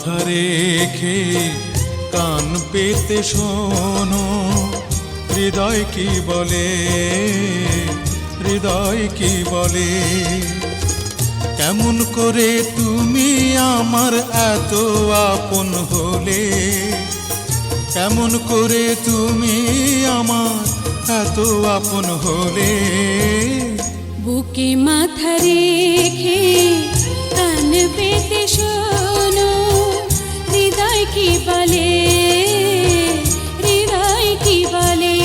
মাথা রেখে কান পেতে শোনো, হৃদয় কি বলে, হৃদয় কি বলে। কেমন করে তুমি আমার এত আপন হলে, কেমন করে তুমি আমার এত আপন হলে। বুকে মাথা রেখে কান পেতে শোনো, হৃদয় কি বলে, হৃদয় কি বলে।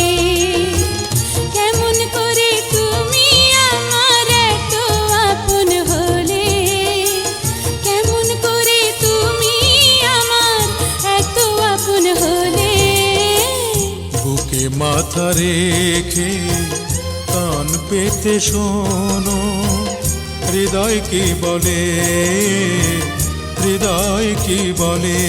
কেমন করে তুমি আমার এত আপন হলে, কেমন করে তুমি আমার এত আপন হলে। বুকে মাথা রেখে কান পেতে শোনো, হৃদয় কি বলে, হৃদয় কি বলে।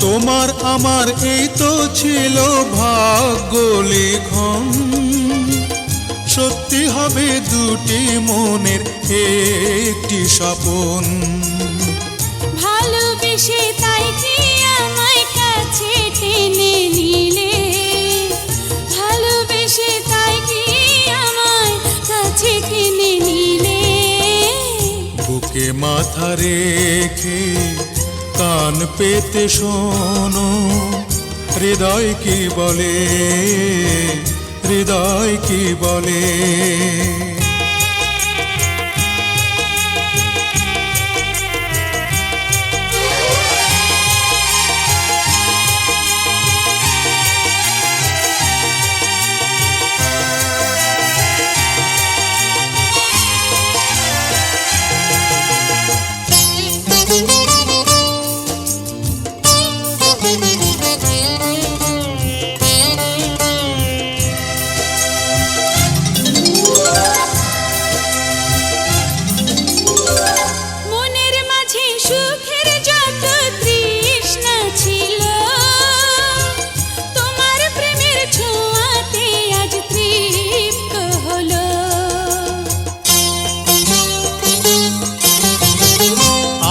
তোমার আমার এই তো ছিল ভাগ্য লিখন, সত্যি হবে দুটি মনের একটি স্বপন। ভালোবেসে তাই কি আমায় কাছে টেনে নিলে, ভালোবেসে তাই কি আমায় কাছে টেনে নিলে। বুকে মাথা রেখে কান পেতে শোনো, হৃদয় কি বলে, হৃদয় কি বলে।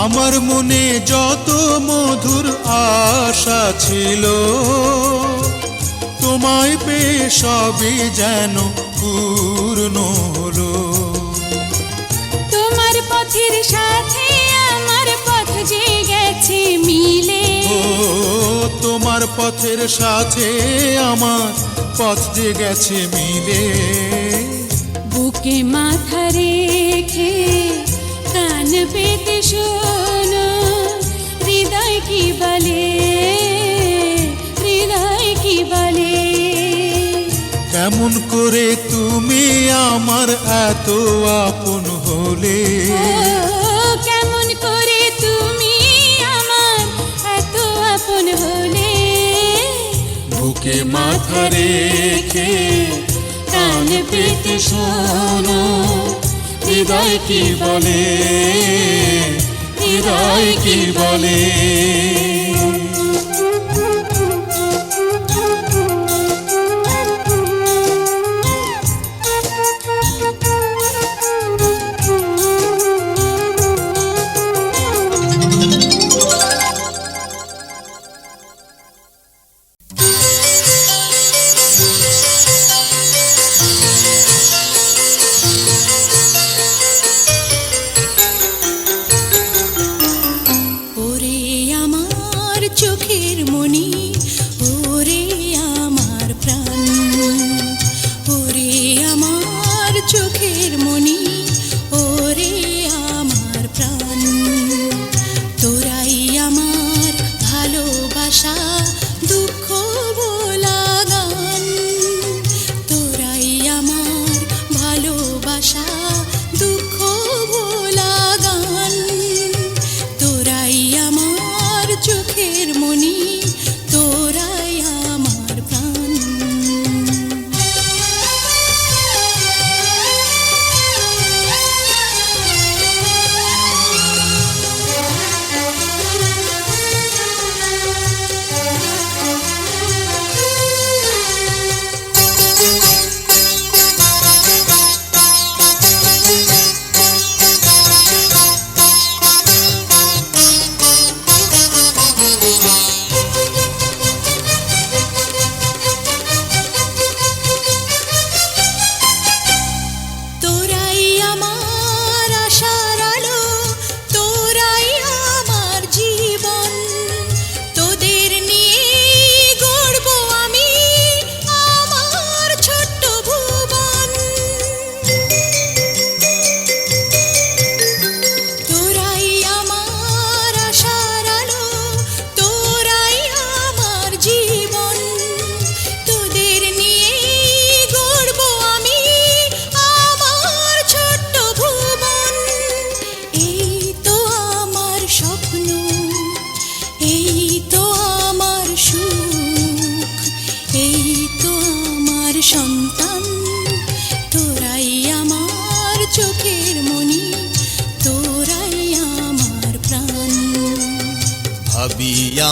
আমার মনে যত মধুর আশা ছিল, তোমায় পেয়ে সবই যেন পূর্ণ হলো। তোমার পথের সাথে আমার পথ যে গেছে মিলে, ও তোমার পথের সাথে আমার পথ যে গেছে মিলে। বুকে মাথা রেখে কান পেতে শোনো, হৃদয় কি বলে, হৃদয় কি বলে। কেমন করে তুমি আমার এত আপন হলে, কেমন করে তুমি আমার এত আপন হলে। বুকে মাথা রেখে কান পেতে শোনো, হৃদয় কি বলে, হৃদয় কি বলে। ওরে আমার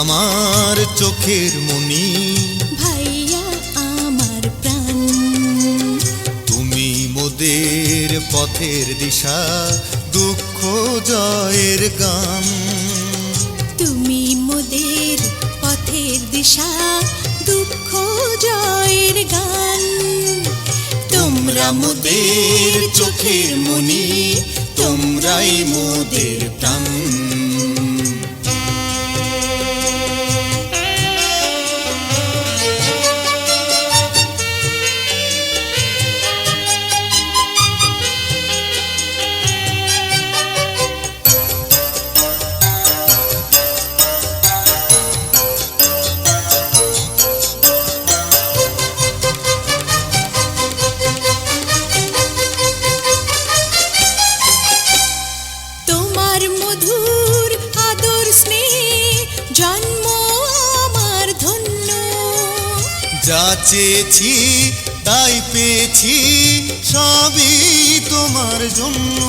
আমার চোখের মনি, ভাইয়া আমার প্রাণ। তুমি মোদের পথের দিশা, দুঃখ জয়ের গান। তুমি মোদের পথের দিশা, দুঃখ জয়ের গান। তোমরা মোদের চোখের মনি, তোমরাই মোদের প্রাণ। তোমার মধুর আদর স্নেহে জন্ম আমার ধন্য। যা চেয়েছি তাই পেয়েছি, সবই তোমার জন্য।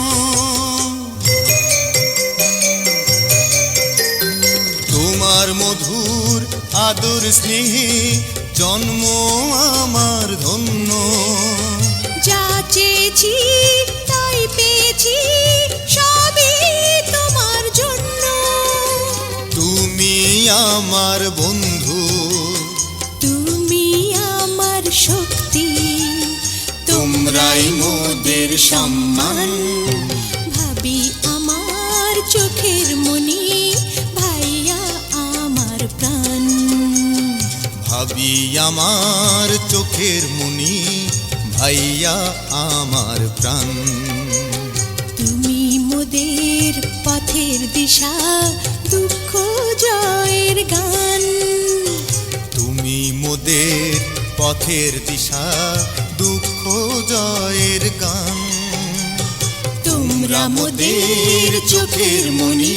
তোমার মধুর আদর স্নেহে জন্ম আমার ধন্য। যা চেয়েছি তাই পেয়েছি, সবই তোমার জন্য। তুমি আমার বন্ধু, তুমি আমার শক্তি, তোমরাই মোদের সম্মান। ভাবি আমার চোখের মনি, ভাইয়া আমার প্রাণ। ভাবি আমার চোখের মনি, ভাইয়া আমার প্রাণ। তুমি মোদের পথের দিশা, দুঃখ জয়ের গান। তুমি মোদের পথের দিশা, দুঃখ জয়ের গান। তোমরা মোদের চোখের মনি,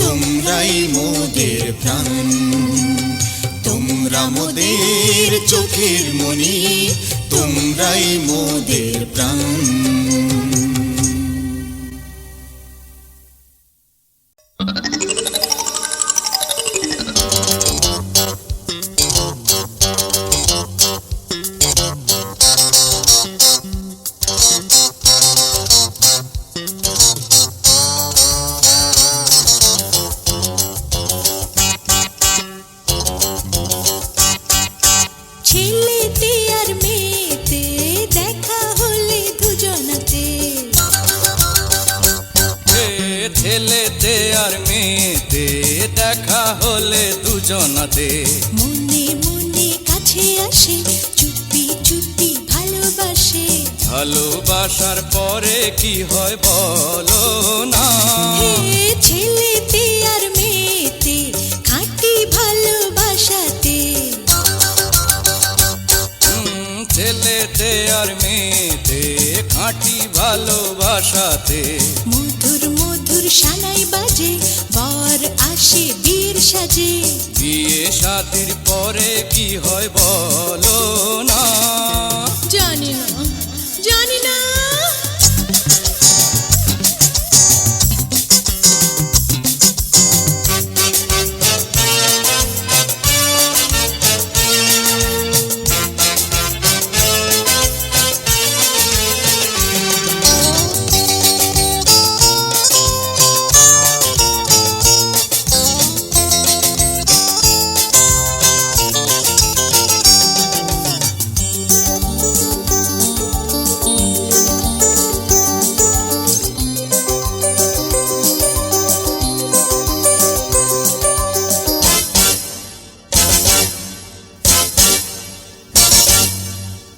তোমরাই মোদের প্রাণ। তোমরা মোদের চোখের মনি, তোমরাই মোদের প্রাণ। ছেলেতে আর মেয়েতে দেখা হলে দুজনাতে। ছেলেতে আর মেয়েতে দেখা হলে দুজনাতে, মনে মনে কাছে আসে, চুপি চুপি ভালোবাসে। ভালোবাসার পরে কি হয় বলো না। হে ছেলেতে আর মেয়েতে খাঁটি ভালোবাসাতে। ছেলেতে আর মেয়েতে খাঁটি ভালোবাসাতে, মধুর মধুর সানাই বাজে, বর আসে বীর সাজে। বিয়ে শাদির পরে কি হয় বলো না। জানি না, জানি না।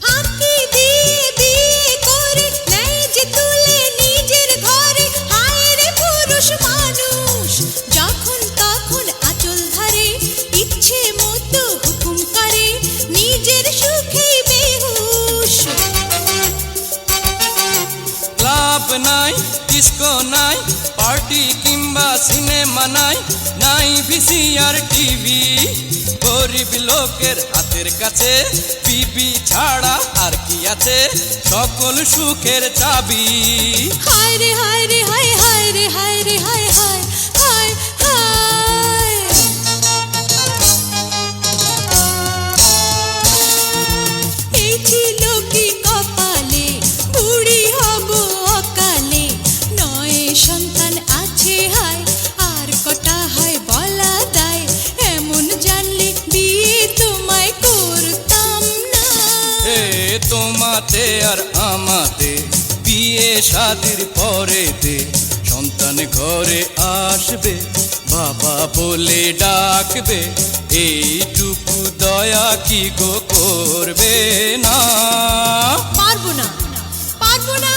ফাঁকি দিয়ে বিয়ে করে নেয় যে তুলে নিজের ঘরে। হায় রে পুরুষ মানুষ, যখন তখন আঁচল ধরে, ইচ্ছে মতো হুকুম করে, নিজের সুখে বেহুশ। ক্লাব নাই, ডিস্কো নাই, পার্টি কিংবা সিনেমা নাই, নাই ভিসিআর টিভি। গরিব লোকের হাতের কাছে বিবি ছাড়া আর কি আছে, সকল সুখের চাবি। হায় রে হায় রে হায়, হায় রে হায় রে হায়, হায় হায় হায়। আর আমাতে বিয়ে শাদির পরেতে সন্তান ঘরে আসবে, বাবা বলে ডাকবে, এইটুকু দয়া কি গো করবে না? পারবো না, পারবো না।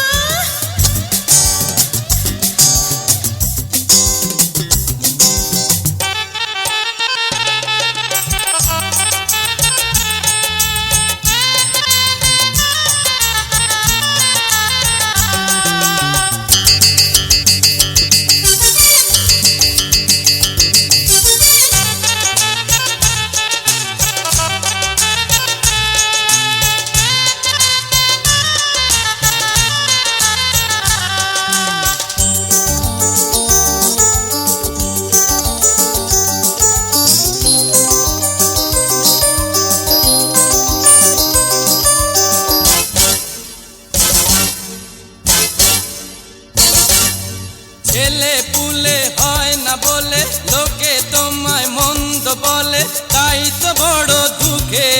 ছেলে পুলে হয় না বলে লোকে তোমায় মন্দ বলে, তাই তো বড় দুঃখে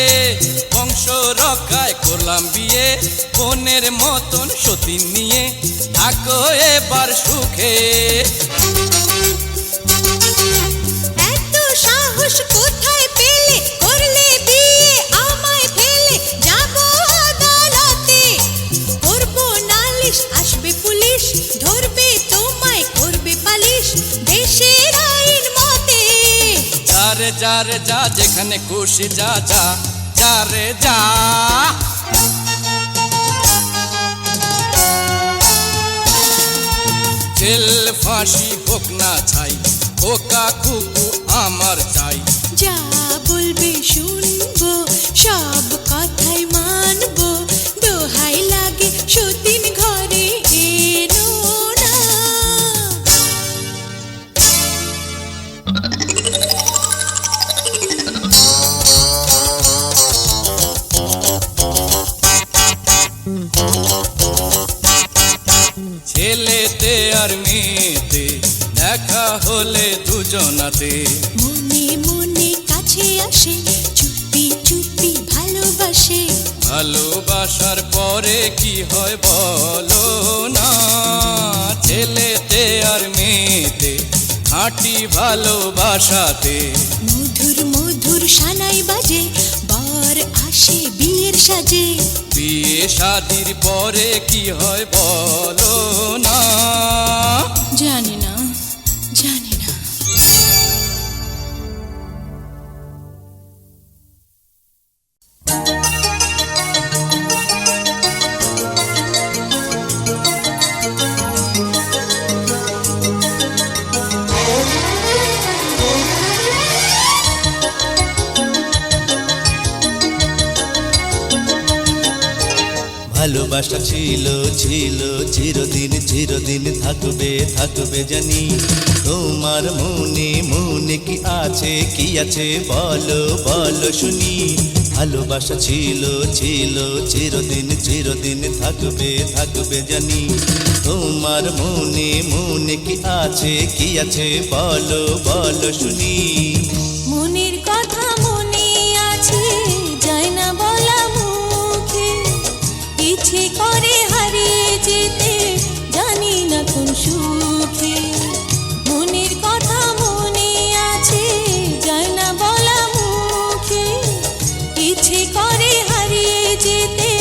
বংশ রক্ষায় করলাম বিয়ে, বোনের মতন সতীন নিয়ে থাকো এবার সুখে। এত সাহস কোথায় পেলে, করলে বিয়ে আমায় ফেলে, যাবো আদালতে, করবো নালিশ, আসবে পুলিশ, ধরবে তোমায়, করবে পালিশ, দেশের আইন মতে। যারে যারে যা, যেখানে খুশি যা, যা যারে যা। জেল ফাঁসি হোক না ছাই, খোকা খুকু আমার চাই। যা বলবে শুনবো, সব কথাই মানবো, দোহাই লাগে সতীন ঘরে এনো না। ছেলেতে আর মেয়েতে দেখা হলে দুজনাতে মনে মনে কাছে আসে, চুপি চুপি ভালোবাসে, ভালোবাসার পরে কি হয় বলো না? ছেলেতে আর মেয়েতে খাঁটি ভালোবাসাতে মধুর মধুর সানাই বাজে, বর আসে বিয়ের সাজে, বিয়ে শাদির পরে কি হয় বলো না? জানি না, জানি না। ভালোবাসা ছিল ছিল চিরদিন চিরদিন থাকবে থাকবে জানি, তোমার মনে মনে কি আছে কি আছে বলো বলো শুনি। ভালোবাসা ছিল ছিল চিরদিন চিরদিন থাকবে থাকবে জানি, তোমার মনে মনে কি আছে বলো বলো শুনি। মনের কথা মনে আছে, যায় না বলা মুখে, ইচ্ছে করে হারিয়ে যেতে, জানি না কোন সুখে। মনের কথা মনে আছে, যায় না বলা মুখে, ইচ্ছে করে হারিয়ে যেতে,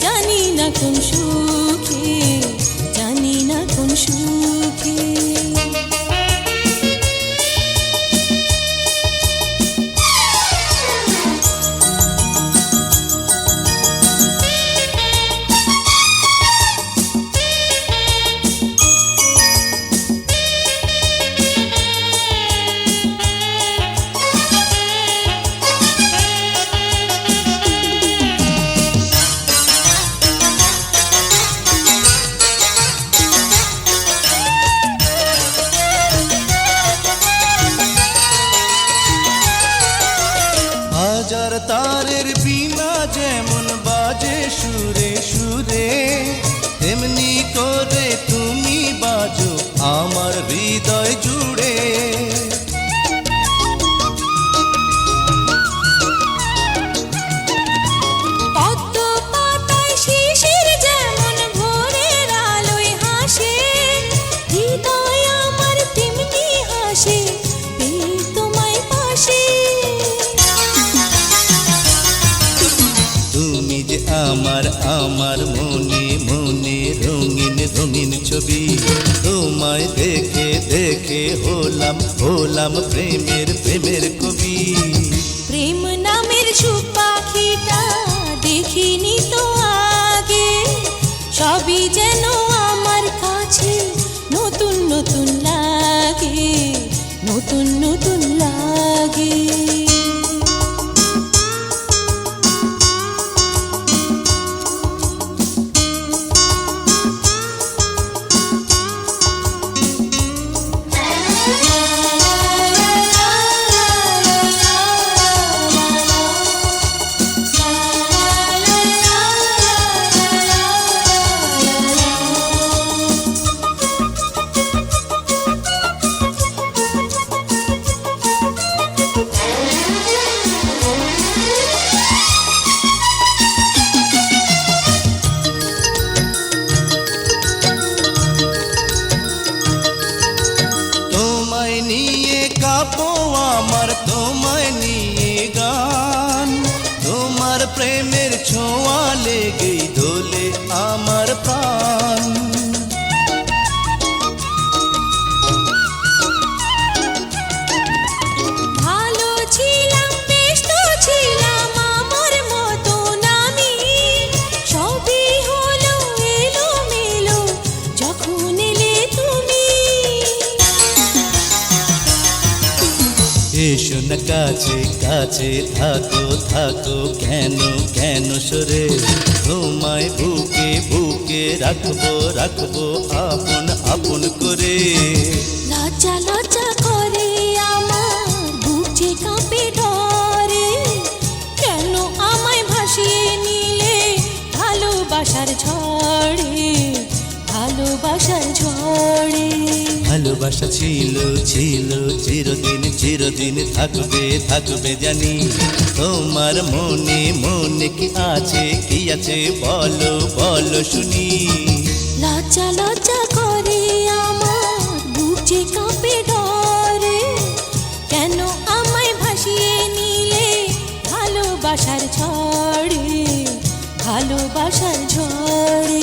জানি না কোন সুখে, জানি না কোন সুখে। হাজার তারের বিনা যেমন বাজে সুরে সুরে, তেমনি করে তুমি বাজো আমার হৃদয় জুড়ে। পদ্ম পাতায় শিশির আমার আমার মনে মনে রঙিন রঙিন ছবি তোমায় দেখে দেখে হলাম হলাম প্রেমের প্রেমের কবি প্রেম নামের সুখ পাখিটা দেখিনি তো আগে, সবই যেন আমার কাছে নতুন নতুন লাগে, নতুন নতুন লাগে। তোমায় নিয়ে কাঁপো আমার তোমায় নিয়ে গান তোমার প্রেমের ছোঁয়া লেগেই দোলে আমার প্রাণ ভালো ছিলাম বেশ তো ছিলাম আমার মতন আমি, সবই হলো এলোমেলো যখন এলে তুমি। এসো না কাছে কাছে থাকো থাকো কেন কেন সরে তোমায় বুকে বুকে রাখবো রাখবো আপন আপন করে লজ্জা লজ্জা করে আমার বুক যে কাঁপে ডরে, কেন আমায় ভাসিয়ে নিলে ভালোবাসার ঝড়ে, ভালোবাসার ঝড়ে। ভালোবাসা ছিল ছিল চিরদিন চিরদিন থাকবে থাকবে জানি তোমার মনে মনে কি আছে বলো বলো শুনি লজ্জা লজ্জা করে আমার বুক যে কাঁপে ডরে, কেন আমায় ভাসিয়ে নিলে ভালোবাসার ঝড়ে, ভালোবাসার ঝড়ে।